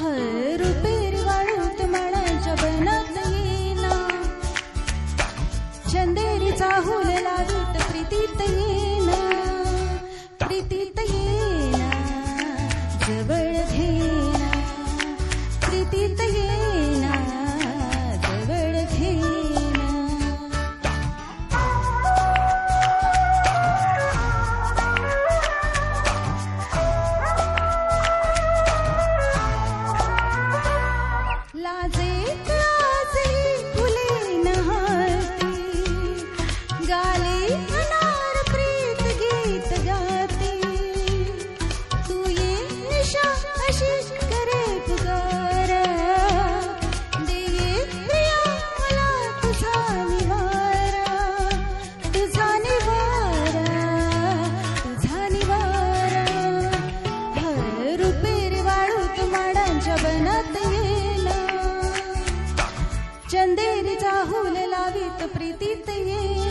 रुपेरी वाळूत माळाच्या बनात येना, चंदेरीचा हुल लावीत प्रीतीत येना, प्रीतीत येना, जवळ घेना, प्रीतीत येना, जवळ घेना. लाजेत आजही फुले नहाती, गाली अनार प्रीत गीत गाती. तू ये निशा अशी करे पुकारा, दे ये प्रिया मला तुझा निवारा, तुझा निवारा, तुझा निवारा. रुपेरी वाळूत माडांच्या बनात येना, चंदेरीचा हुल लावीत प्रीतीत ये.